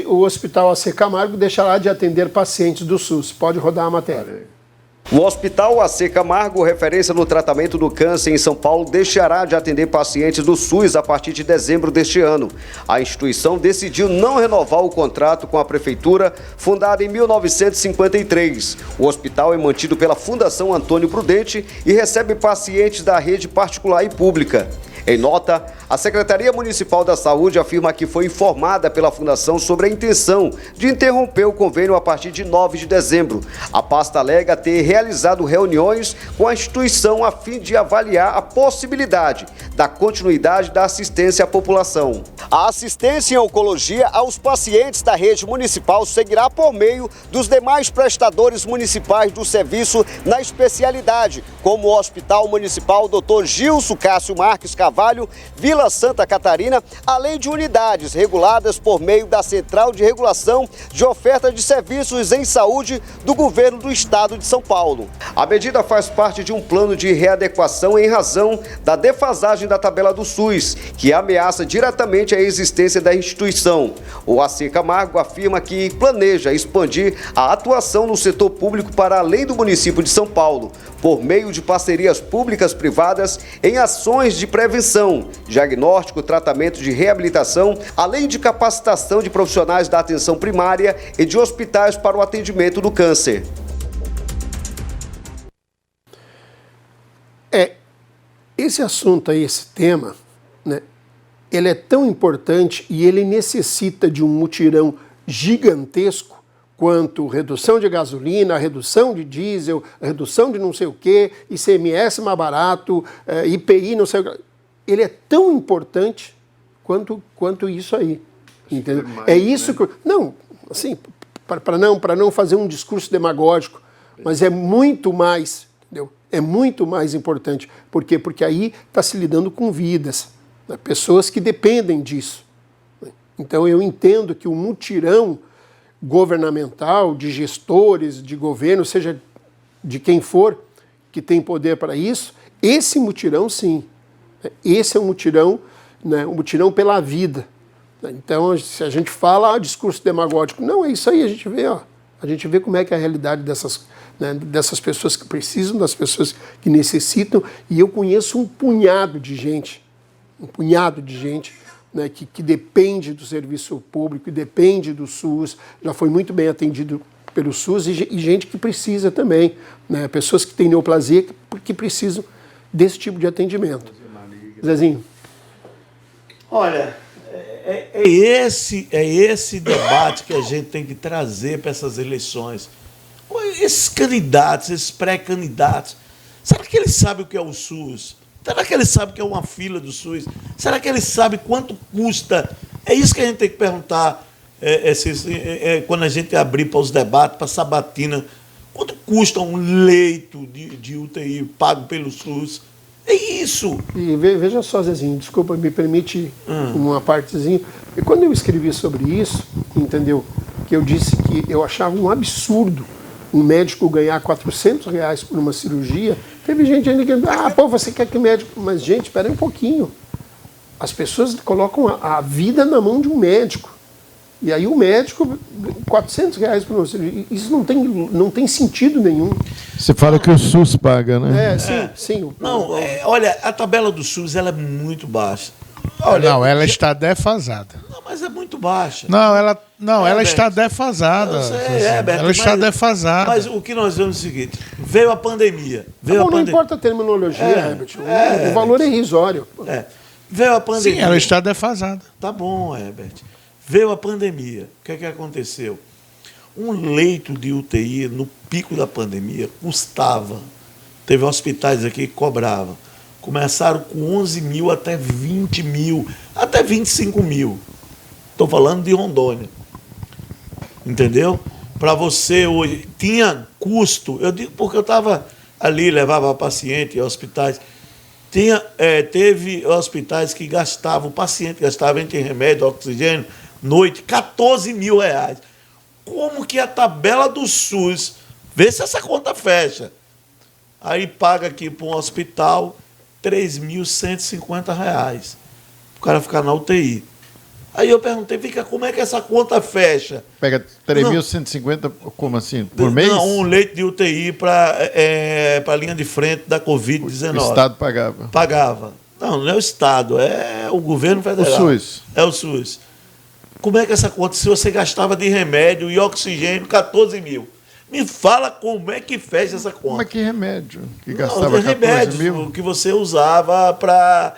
O Hospital AC Camargo deixará de atender pacientes do SUS. Pode rodar a matéria. O Hospital AC Camargo, referência no tratamento do câncer em São Paulo, deixará de atender pacientes do SUS a partir de dezembro deste ano. A instituição decidiu não renovar o contrato com a prefeitura, fundada em 1953. O hospital é mantido pela Fundação Antônio Prudente e recebe pacientes da rede particular e pública. Em nota, a Secretaria Municipal da Saúde afirma que foi informada pela Fundação sobre a intenção de interromper o convênio a partir de 9 de dezembro. A pasta alega ter realizado reuniões com a instituição a fim de avaliar a possibilidade da continuidade da assistência à população. A assistência em oncologia aos pacientes da rede municipal seguirá por meio dos demais prestadores municipais do serviço na especialidade, como o Hospital Municipal Dr. Gilson Cássio Marques Carvalho, Vila Santa Catarina, além de unidades reguladas por meio da Central de Regulação de Oferta de Serviços em Saúde do Governo do Estado de São Paulo. A medida faz parte de um plano de readequação em razão da defasagem da tabela do SUS, que ameaça diretamente a existência da instituição. O AC Camargo afirma que planeja expandir a atuação no setor público para além do município de São Paulo, por meio de parcerias públicas-privadas em ações de prevenção, diagnóstico, tratamento de reabilitação, além de capacitação de profissionais da atenção primária e de hospitais para o atendimento do câncer. Esse assunto aí, esse tema, né, ele é tão importante e ele necessita de um mutirão gigantesco quanto redução de gasolina, redução de diesel, redução de não sei o quê, ICMS mais barato, IPI não sei o quê. Ele é tão importante quanto isso aí. Entendeu? É isso que... Não, assim, para não fazer um discurso demagógico, mas é muito mais, entendeu? É muito mais importante. Por quê? Porque aí está se lidando com vidas, né? Pessoas que dependem disso. Então eu entendo que o mutirão governamental, de gestores, de governo, seja de quem for que tem poder para isso, esse mutirão sim. Esse é um mutirão, né, um mutirão pela vida. Então, se a gente fala discurso demagógico, não, é isso aí, a gente vê como é que é a realidade dessas, né, dessas pessoas que precisam, das pessoas que necessitam, e eu conheço um punhado de gente, né, que depende do serviço público, depende do SUS, já foi muito bem atendido pelo SUS, e gente que precisa também, né, pessoas que têm neoplasia que precisam desse tipo de atendimento. Zezinho. Olha, é esse debate que a gente tem que trazer para essas eleições. Esses candidatos, esses pré-candidatos, será que eles sabem o que é o SUS? Será que eles sabem o que é uma fila do SUS? Será que eles sabem quanto custa? É isso que a gente tem que perguntar quando a gente abrir para os debates, para a sabatina. Quanto custa um leito de UTI pago pelo SUS? É isso. E veja só, Zezinho, desculpa, me permite uma partezinha. E quando eu escrevi sobre isso, entendeu? Que eu disse que eu achava um absurdo um médico ganhar R$400 por uma cirurgia, teve gente ainda que... você quer que médico... Mas, gente, espera um pouquinho. As pessoas colocam a vida na mão de um médico. E aí o médico, R$400 por uma cirurgia. Isso não tem sentido nenhum. Você fala que o SUS paga, né? Sim. Olha, a tabela do SUS ela é muito baixa. Olha, não, ela está defasada. Não, mas é muito baixa. Ela está defasada. Ela está defasada. Mas o que nós vemos é o seguinte: veio a pandemia. Não importa a terminologia, Herbert. O valor é irrisório. Veio a pandemia. Sim, ela está defasada. Tá bom, Herbert. Veio a pandemia. O que aconteceu? Um leito de UTI no pico da pandemia custava. Teve hospitais aqui que cobravam. Começaram com 11 mil até 20 mil, até 25 mil. Estou falando de Rondônia. Entendeu? Para você hoje, tinha custo, eu digo porque eu estava ali, levava paciente em hospitais. Teve hospitais que gastavam, o paciente gastava entre remédio, oxigênio, noite, R$14 mil. Como que a tabela do SUS, vê se essa conta fecha. Aí paga aqui para um hospital R$3.150. O cara ficar na UTI. Aí eu perguntei, fica, como é que essa conta fecha? Pega 3.150, como assim, por mês? Não, um leito de UTI para a linha de frente da Covid-19. O Estado pagava? Pagava. Não é o Estado, é o governo federal. O SUS. É o SUS. Como é que essa conta, se você gastava de remédio e oxigênio 14 mil? Me fala como é que fecha essa conta. Mas que remédio? Que gastava 14 remédios mil? Que você usava para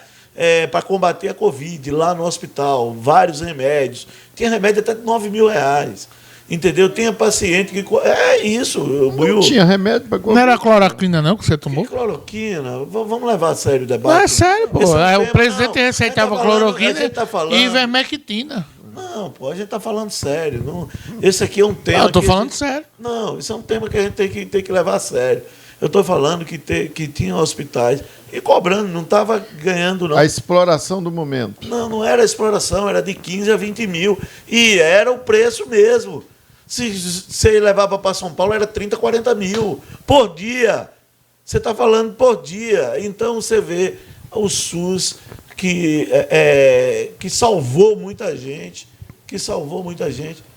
combater a Covid lá no hospital. Vários remédios. Tinha remédio até de 9 mil reais. Entendeu? Tinha paciente que... É isso, Buiu. Não tinha remédio para Não era cloroquina não que você tomou? Que cloroquina? Vamos levar a sério o debate. Não, é sério, pô. O presidente não, receitava cloroquina e ivermectina. Não, pô, a gente está falando sério. Não, esse aqui é um tema... Eu estou falando sério. Não, isso é um tema que a gente tem que levar a sério. Eu estou falando que tinha hospitais e cobrando, não estava ganhando, não. A exploração do momento. Não era exploração, era de 15 a 20 mil. E era o preço mesmo. Se você levava para São Paulo, era 30, 40 mil por dia. Você está falando por dia. Então, você vê o SUS que salvou muita gente.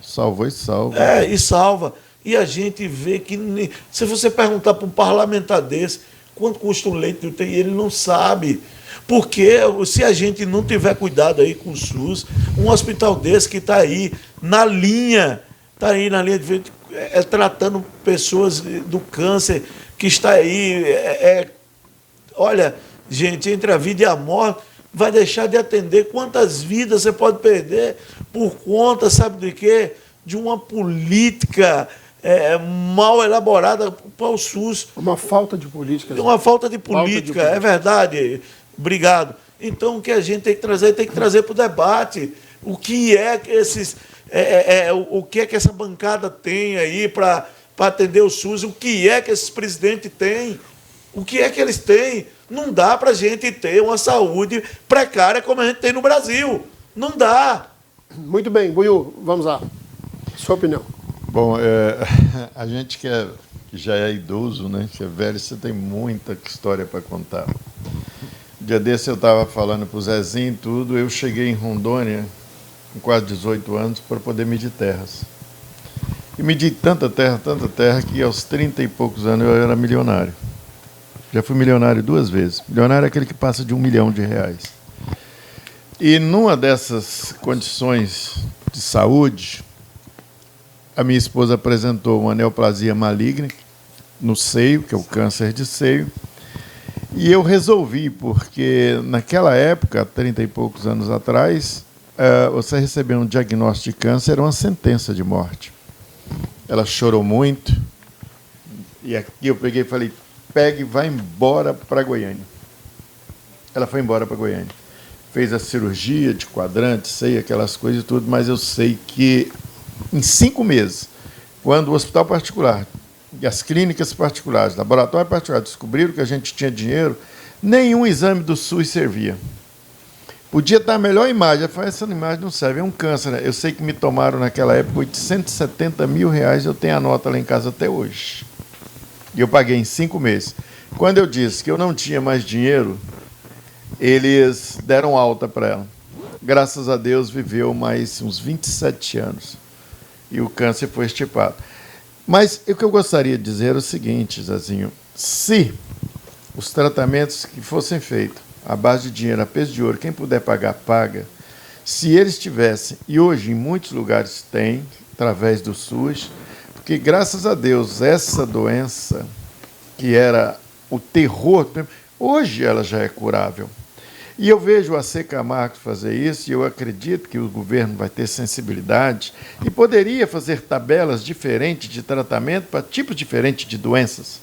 Salvou e salva. E salva. E a gente vê que, se você perguntar para um parlamentar desse quanto custa um leito de UTI, ele não sabe. Porque se a gente não tiver cuidado aí com o SUS, um hospital desse que está aí na linha de frente, tratando pessoas do câncer, que está aí, olha, gente, entre a vida e a morte, vai deixar de atender. Quantas vidas você pode perder por conta, sabe de quê? De uma política mal elaborada para o SUS. Uma falta de política. Uma falta de política, é verdade. Obrigado. Então, o que a gente tem que trazer para o debate. O que é que o que é que essa bancada tem aí para atender o SUS? O que é que esses presidentes têm? O que é que eles têm? Não dá para a gente ter uma saúde precária como a gente tem no Brasil. Não dá. Muito bem, Buiu, vamos lá. Sua opinião. Bom, a gente que já é idoso, né, que é velho, você tem muita história para contar. Um dia desse eu estava falando para o Zezinho e tudo, eu cheguei em Rondônia com quase 18 anos para poder medir terras. E medi tanta terra, que aos 30 e poucos anos eu era milionário. Já fui milionário 2 vezes. Milionário é aquele que passa de R$1 milhão. E numa dessas condições de saúde, a minha esposa apresentou uma neoplasia maligna no seio, que é o câncer de seio, e eu resolvi, porque naquela época, 30 e poucos anos atrás, você receber um diagnóstico de câncer era uma sentença de morte. Ela chorou muito, e aqui eu peguei e falei, pegue e vai embora para Goiânia. Ela foi embora para Goiânia. Fez a cirurgia de quadrante, sei aquelas coisas e tudo, mas eu sei que em 5 meses, quando o hospital particular e as clínicas particulares, laboratório particular, descobriram que a gente tinha dinheiro, nenhum exame do SUS servia. Podia estar a melhor imagem. Eu falei, essa imagem não serve, é um câncer. Né? Eu sei que me tomaram naquela época R$870 mil, eu tenho a nota lá em casa até hoje. E eu paguei em 5 meses. Quando eu disse que eu não tinha mais dinheiro, eles deram alta para ela. Graças a Deus, viveu mais uns 27 anos. E o câncer foi extirpado. Mas o que eu gostaria de dizer é o seguinte, Zezinho. Se os tratamentos que fossem feitos à base de dinheiro, a peso de ouro, quem puder pagar, paga. Se eles tivessem, e hoje em muitos lugares tem, através do SUS, porque graças a Deus essa doença, que era o terror, hoje ela já é curável. E eu vejo a AC Camargo fazer isso, e eu acredito que o governo vai ter sensibilidade e poderia fazer tabelas diferentes de tratamento para tipos diferentes de doenças.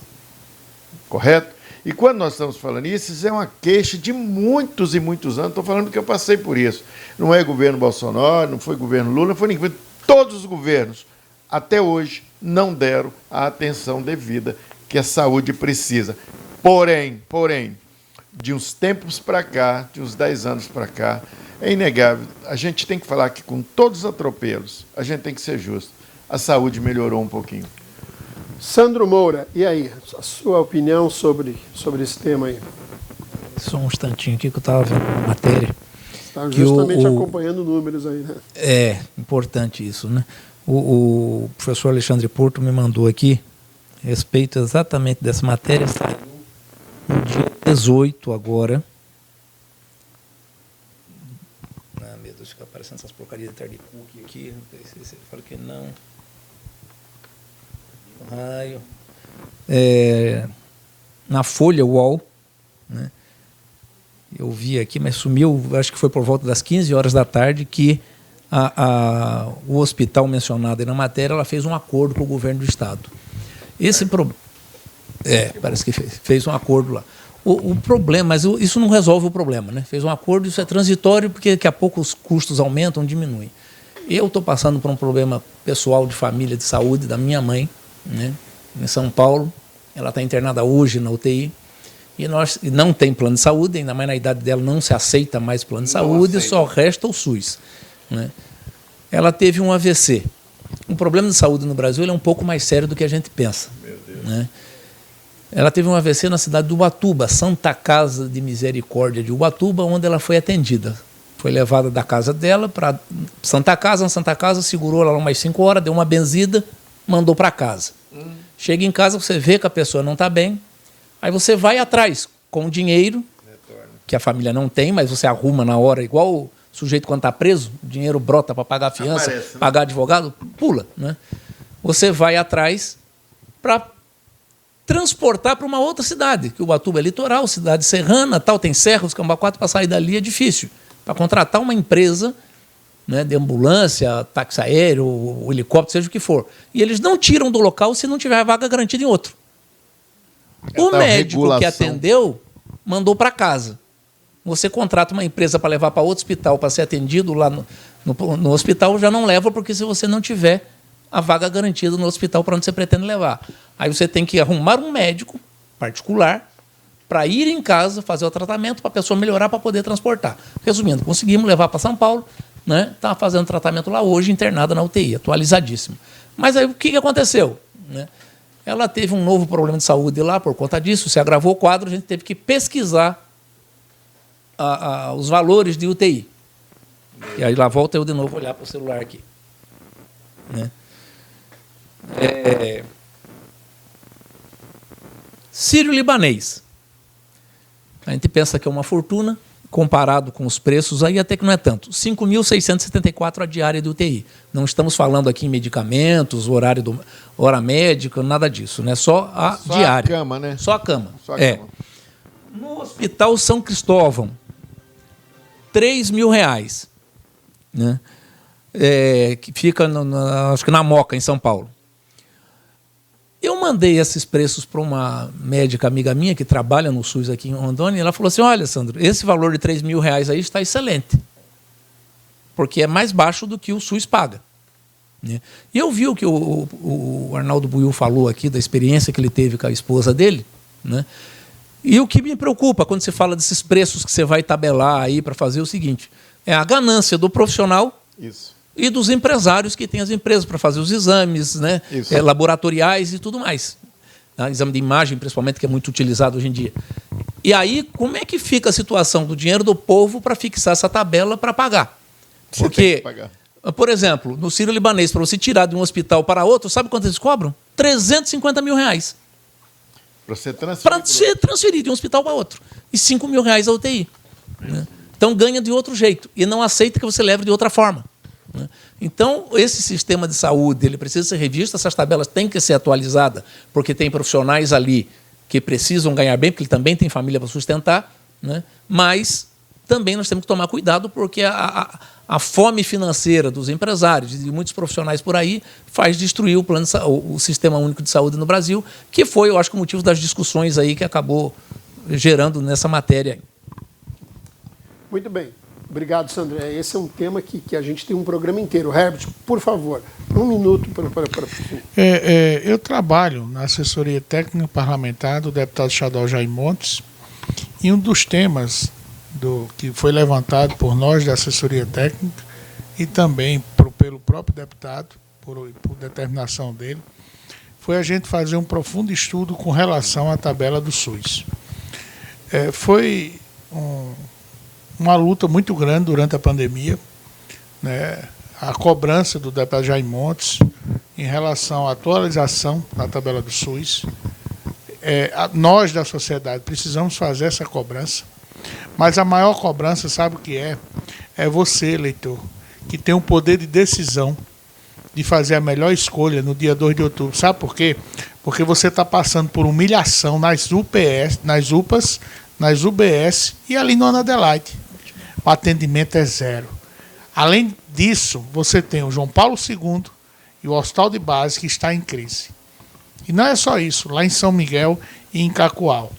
Correto? E quando nós estamos falando isso é uma queixa de muitos e muitos anos. Estou falando que eu passei por isso. Não é governo Bolsonaro, não foi governo Lula, não foi ninguém. Todos os governos, até hoje, não deram a atenção devida que a saúde precisa. Porém, de uns tempos para cá, de uns 10 anos para cá, é inegável. A gente tem que falar que com todos os atropelos, a gente tem que ser justo. A saúde melhorou um pouquinho. Sandro Moura, e aí? A sua opinião sobre esse tema aí? Só um instantinho aqui que eu estava vendo a matéria. Está justamente acompanhando números aí, né? É importante isso, né? O professor Alexandre Porto me mandou aqui a respeito exatamente dessa matéria, saiu no dia 18 agora. Ah, meu Deus, fica aparecendo essas porcarias de tarde cookie aqui. Você fala que não. Raio. Na Folha UOL, né? Eu vi aqui, mas sumiu, acho que foi por volta das 15 horas da tarde, que o hospital mencionado aí na matéria, ela fez um acordo com o governo do estado. Parece que fez um acordo lá. O problema, mas isso não resolve o problema, né? Fez um acordo, isso é transitório, porque daqui a pouco os custos aumentam, diminuem. Eu estou passando por um problema pessoal de família, de saúde, da minha mãe, né? Em São Paulo. Ela está internada hoje na UTI. E não tem plano de saúde, ainda mais na idade dela não se aceita mais plano de saúde, só resta o SUS, né? Ela teve um AVC. O problema de saúde no Brasil é um pouco mais sério do que a gente pensa. Meu Deus. Né? Ela teve um AVC na cidade de Ubatuba, Santa Casa de Misericórdia de Ubatuba, onde ela foi atendida. Foi levada da casa dela para Santa Casa, segurou ela umas 5 horas, deu uma benzida, mandou para casa. Chega em casa, você vê que a pessoa não está bem, aí você vai atrás com o dinheiro, que a família não tem, mas você arruma na hora, igual o sujeito quando está preso, o dinheiro brota para pagar a fiança, pagar advogado, pula, né? Você vai atrás para transportar para uma outra cidade, que o Ubatuba é litoral, cidade serrana, tal, tem serra, os Cambaquato, para sair dali é difícil. Para contratar uma empresa, né, de ambulância, táxi aéreo, o helicóptero, seja o que for. E eles não tiram do local se não tiver vaga garantida em outro. O médico que atendeu mandou para casa. Você contrata uma empresa para levar para outro hospital para ser atendido lá no hospital, já não leva, porque se você não tiver a vaga garantida no hospital para onde você pretende levar. Aí você tem que arrumar um médico particular para ir em casa, fazer o tratamento para a pessoa melhorar para poder transportar. Resumindo, conseguimos levar para São Paulo, né? Está fazendo tratamento lá hoje, internada na UTI, atualizadíssimo. Mas aí o que aconteceu? Né? Ela teve um novo problema de saúde lá por conta disso, se agravou o quadro, a gente teve que pesquisar os valores de UTI. E aí lá volta eu de novo olhar para o celular aqui. Né? Sírio-libanês. A gente pensa que é uma fortuna, comparado com os preços, aí até que não é tanto. 5.674 a diária de UTI. Não estamos falando aqui em medicamentos, hora médica, nada disso, né? Só a diária. Só a cama, né? Só a cama. Só a cama. No Hospital São Cristóvão, R$3.000, né? Que fica, acho que na Moca, em São Paulo. Eu mandei esses preços para uma médica amiga minha que trabalha no SUS aqui em Rondônia, e ela falou assim: olha, Sandro, esse valor de R$3.000 aí está excelente, porque é mais baixo do que o SUS paga. Né? E eu vi o que o Arnaldo Buiu falou aqui, da experiência que ele teve com a esposa dele, né? E o que me preocupa quando se fala desses preços que você vai tabelar aí para fazer o seguinte, é a ganância do profissional. Isso. E dos empresários que têm as empresas para fazer os exames, né, laboratoriais e tudo mais. Tá? Exame de imagem, principalmente, que é muito utilizado hoje em dia. E aí, como é que fica a situação do dinheiro do povo para fixar essa tabela para pagar? Porque, por exemplo, no Sírio-Libanês, para você tirar de um hospital para outro, sabe quanto eles cobram? R$350 mil. Para ser transferido de um hospital para outro. E R$5.000 a UTI. Né? Então, ganha de outro jeito. E não aceita que você leve de outra forma. Então, esse sistema de saúde ele precisa ser revisto, essas tabelas têm que ser atualizadas, porque tem profissionais ali que precisam ganhar bem, porque ele também tem família para sustentar, né? Mas também nós temos que tomar cuidado, porque a fome financeira dos empresários e de muitos profissionais por aí faz destruir o Sistema Único de Saúde no Brasil, que foi, eu acho, o motivo das discussões aí que acabou gerando nessa matéria. Muito bem. Obrigado, Sandro. Esse é um tema que a gente tem um programa inteiro. Herbert, por favor, 1 minuto para... Eu trabalho na assessoria técnica parlamentar do deputado estadual Jair Montes, e um dos temas que foi levantado por nós da assessoria técnica e também pelo próprio deputado, por determinação dele, foi a gente fazer um profundo estudo com relação à tabela do SUS. Foi uma luta muito grande durante a pandemia, né? A cobrança do deputado Jair Montes em relação à atualização da tabela do SUS. Nós, da sociedade, precisamos fazer essa cobrança, mas a maior cobrança, sabe o que é? É você, eleitor, que tem o poder de decisão de fazer a melhor escolha no dia 2 de outubro. Sabe por quê? Porque você está passando por humilhação nas UPS, nas UPAs, nas UBS e ali no Ana Adelaide. O atendimento é zero. Além disso, você tem o João Paulo II e o Hospital de Base que está em crise. E não é só isso, lá em São Miguel e em Cacoal,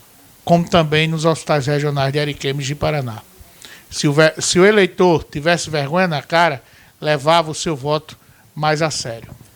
como também nos hospitais regionais de Ariquemes e de Paraná. Se o eleitor tivesse vergonha na cara, levava o seu voto mais a sério.